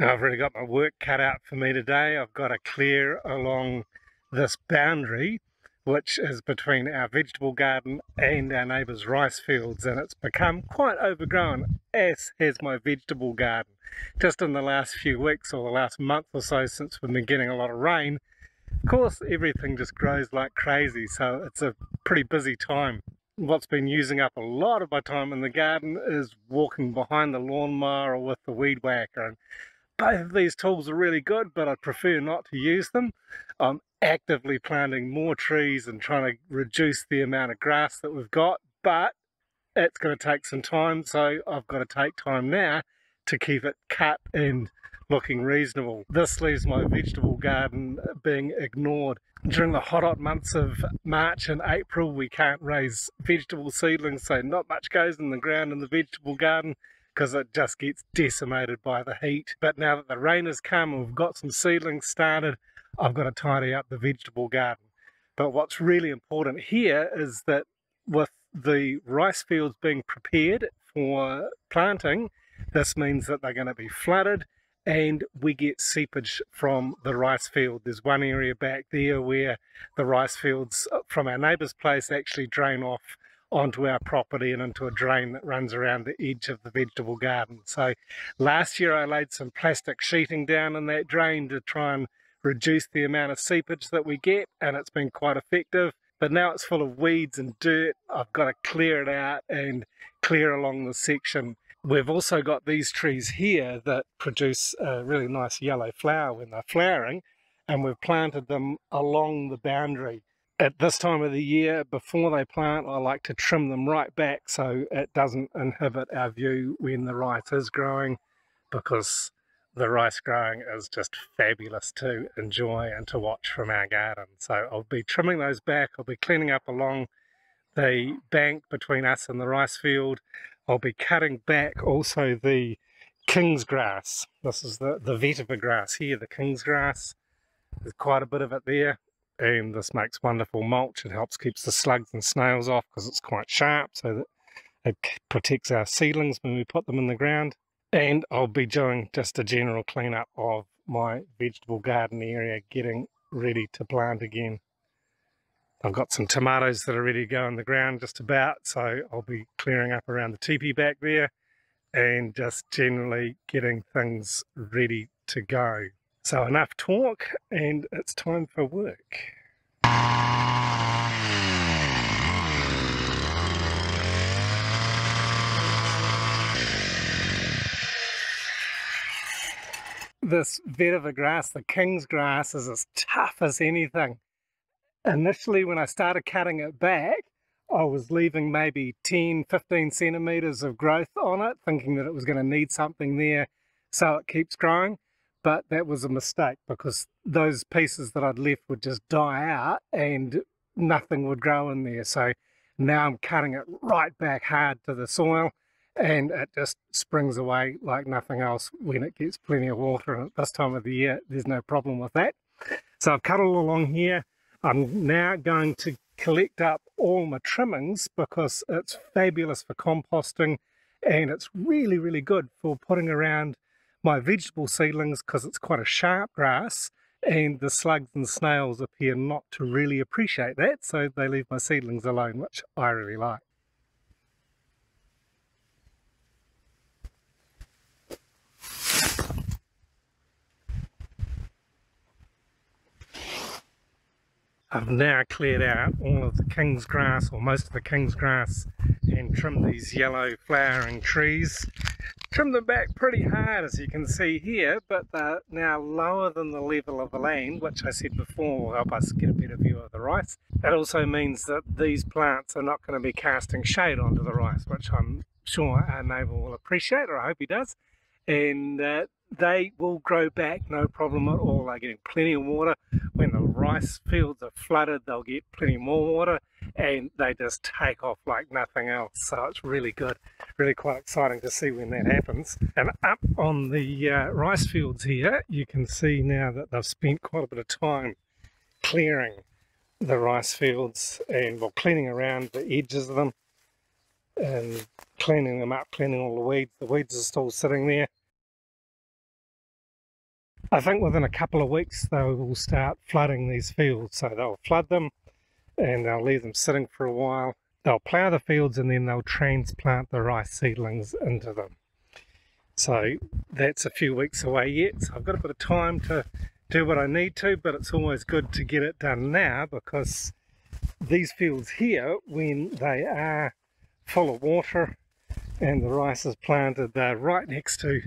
Now I've really got my work cut out for me today. I've got to clear along this boundary which is between our vegetable garden and our neighbour's rice fields, and it's become quite overgrown, as has my vegetable garden. Just in the last few weeks or the last month or so since we've been getting a lot of rain, of course everything just grows like crazy, so it's a pretty busy time. What's been using up a lot of my time in the garden is walking behind the lawnmower or with the weed whacker, and both of these tools are really good, but I prefer not to use them. I'm actively planting more trees and trying to reduce the amount of grass that we've got, but it's going to take some time, so I've got to take time now to keep it cut and looking reasonable. This leaves my vegetable garden being ignored. During the hot months of March and April, we can't raise vegetable seedlings, so not much goes in the ground in the vegetable garden because it just gets decimated by the heat. But now that the rain has come and we've got some seedlings started, I've got to tidy up the vegetable garden. But what's really important here is that with the rice fields being prepared for planting, this means that they're going to be flooded and we get seepage from the rice field. There's one area back there where the rice fields from our neighbour's place actually drain off onto our property and into a drain that runs around the edge of the vegetable garden. So last year I laid some plastic sheeting down in that drain to try and reduce the amount of seepage that we get, and it's been quite effective. But now it's full of weeds and dirt. I've got to clear it out and clear along the section. We've also got these trees here that produce a really nice yellow flower when they're flowering, and we've planted them along the boundary. At this time of the year, before they plant, I like to trim them right back so it doesn't inhibit our view when the rice is growing, because the rice growing is just fabulous to enjoy and to watch from our garden. So I'll be trimming those back. I'll be cleaning up along the bank between us and the rice field. I'll be cutting back also the king's grass. This is the vetiver grass here, the king's grass. There's quite a bit of it there, and this makes wonderful mulch. It helps keeps the slugs and snails off because it's quite sharp, so that it protects our seedlings when we put them in the ground. And I'll be doing just a general cleanup of my vegetable garden area, getting ready to plant again. I've got some tomatoes that are ready to go in the ground just about, so I'll be clearing up around the teepee back there and just generally getting things ready to go. So enough talk, and it's time for work. This vetiver grass, the king's grass, is as tough as anything. Initially, when I started cutting it back, I was leaving maybe 10-15 centimeters of growth on it, thinking that it was going to need something there so it keeps growing. But that was a mistake, because those pieces that I'd left would just die out and nothing would grow in there. So now I'm cutting it right back hard to the soil, and it just springs away like nothing else when it gets plenty of water. And at this time of the year, there's no problem with that. So I've cut it along here. I'm now going to collect up all my trimmings because it's fabulous for composting, and it's really, really good for putting around my vegetable seedlings because it's quite a sharp grass, and the slugs and snails appear not to really appreciate that, so they leave my seedlings alone, which I really like. I've now cleared out all of the king's grass, or most of the king's grass, and trimmed these yellow flowering trees. Trimmed them back pretty hard, as you can see here, but they're now lower than the level of the land, which I said before will help us get a better view of the rice. That also means that these plants are not going to be casting shade onto the rice, which I'm sure our neighbour will appreciate, or I hope he does. And they will grow back, no problem at all. They're getting plenty of water. When the rice fields are flooded, they'll get plenty more water, and they just take off like nothing else. So it's really good, really quite exciting to see when that happens. And up on the rice fields here, you can see now that they've spent quite a bit of time clearing the rice fields and, well, cleaning around the edges of them and cleaning them up, cleaning all the weeds. The weeds are still sitting there. I think within a couple of weeks they will start flooding these fields. So they'll flood them and they'll leave them sitting for a while. They'll plough the fields and then they'll transplant the rice seedlings into them. So that's a few weeks away yet, so I've got a bit of time to do what I need to, but it's always good to get it done now, because these fields here, when they are full of water and the rice is planted, they're right next to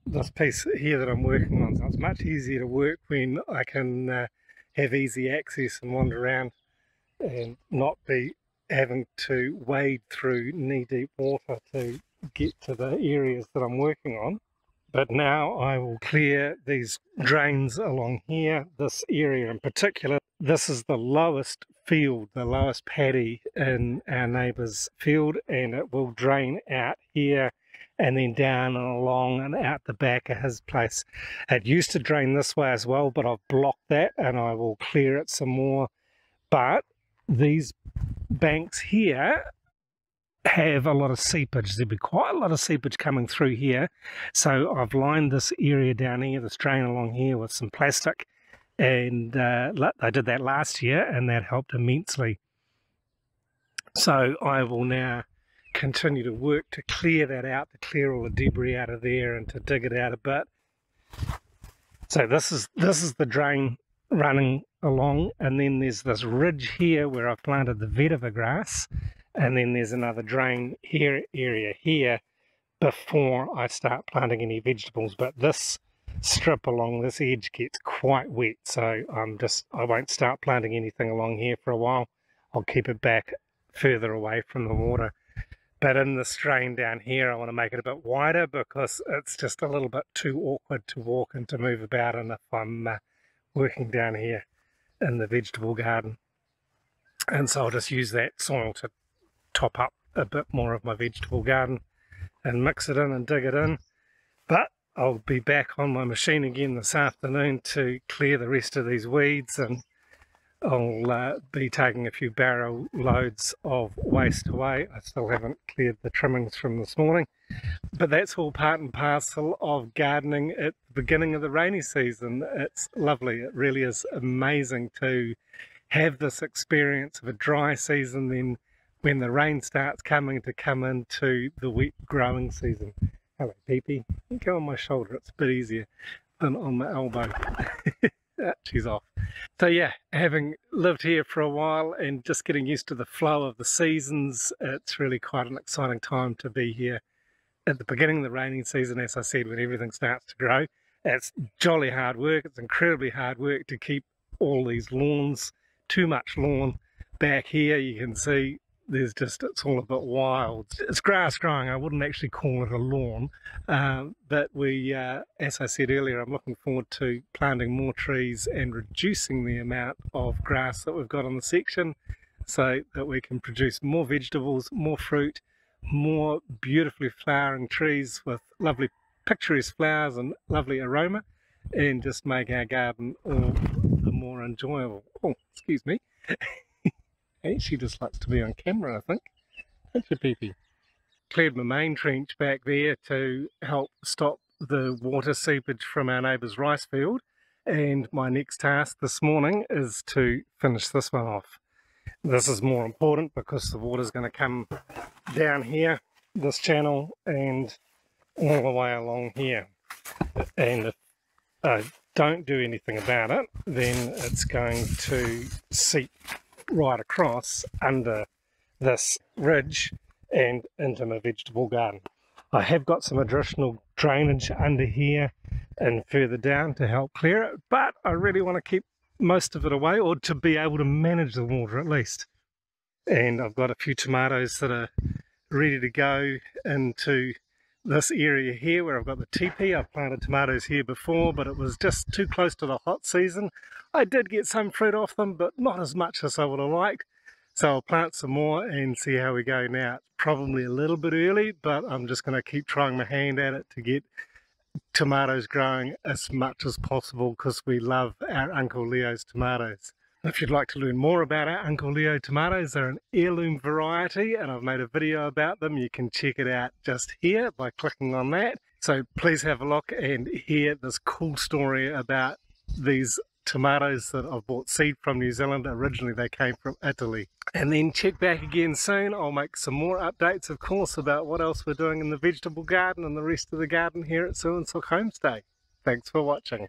this piece here that I'm working on, so it's much easier to work when I can have easy access and wander around and not be having to wade through knee-deep water to get to the areas that I'm working on. But now I will clear these drains along here, this area in particular. This is the lowest field, the lowest paddy in our neighbour's field, and it will drain out here and then down and along and out the back of his place. It used to drain this way as well, but I've blocked that and I will clear it some more. But these banks here have a lot of seepage. There'll be quite a lot of seepage coming through here, so I've lined this area down here, this drain along here, with some plastic, and I did that last year and that helped immensely. So I will now continue to work to clear that out, to clear all the debris out of there and to dig it out a bit. So this is the drain running along, and then there's this ridge here where I've planted the vetiver grass, and then there's another drain area here before I start planting any vegetables. But this strip along this edge gets quite wet, so I won't start planting anything along here for a while. I'll keep it back further away from the water. But in this drain down here, I want to make it a bit wider because it's just a little bit too awkward to walk and to move about in if I'm working down here in the vegetable garden. And so I'll just use that soil to top up a bit more of my vegetable garden and mix it in and dig it in. But I'll be back on my machine again this afternoon to clear the rest of these weeds, and I'll be taking a few barrow loads of waste away. I still haven't cleared the trimmings from this morning, but that's all part and parcel of gardening at the beginning of the rainy season. It's lovely. It really is amazing to have this experience of a dry season, then when the rain starts coming, to come into the wet growing season. Hello, Peepee. You go on my shoulder, it's a bit easier than on my elbow. She's off. So yeah, having lived here for a while and just getting used to the flow of the seasons, it's really quite an exciting time to be here at the beginning of the rainy season, as I said, when everything starts to grow. It's jolly hard work. It's incredibly hard work to keep all these lawns, too much lawn. Back here you can see it's all a bit wild. It's grass growing. I wouldn't actually call it a lawn, but as I said earlier, I'm looking forward to planting more trees and reducing the amount of grass that we've got on the section, so that we can produce more vegetables, more fruit, more beautifully flowering trees with lovely picturesque flowers and lovely aroma, and just make our garden all the more enjoyable. Oh, excuse me. She just likes to be on camera, I think. Don't you, Peepee? Cleared my main trench back there to help stop the water seepage from our neighbour's rice field, and my next task this morning is to finish this one off. This is more important because the water's going to come down here, this channel, and all the way along here. And if I don't do anything about it, then it's going to seep right across under this ridge and into my vegetable garden. I have got some additional drainage under here and further down to help clear it, but I really want to keep most of it away, or to be able to manage the water at least. And I've got a few tomatoes that are ready to go into this area here where I've got the teepee. I've planted tomatoes here before, but it was just too close to the hot season. I did get some fruit off them, but not as much as I would have liked. So I'll plant some more and see how we go now. It's probably a little bit early, but I'm just going to keep trying my hand at it to get tomatoes growing as much as possible, because we love our Uncle Leo's tomatoes. If you'd like to learn more about our Uncle Leo tomatoes, they're an heirloom variety and I've made a video about them. You can check it out just here by clicking on that. So please have a look and hear this cool story about these tomatoes that I've bought seed from New Zealand. Originally they came from Italy. And then check back again soon. I'll make some more updates, of course, about what else we're doing in the vegetable garden and the rest of the garden here at Suan Sook Homestay. Thanks for watching.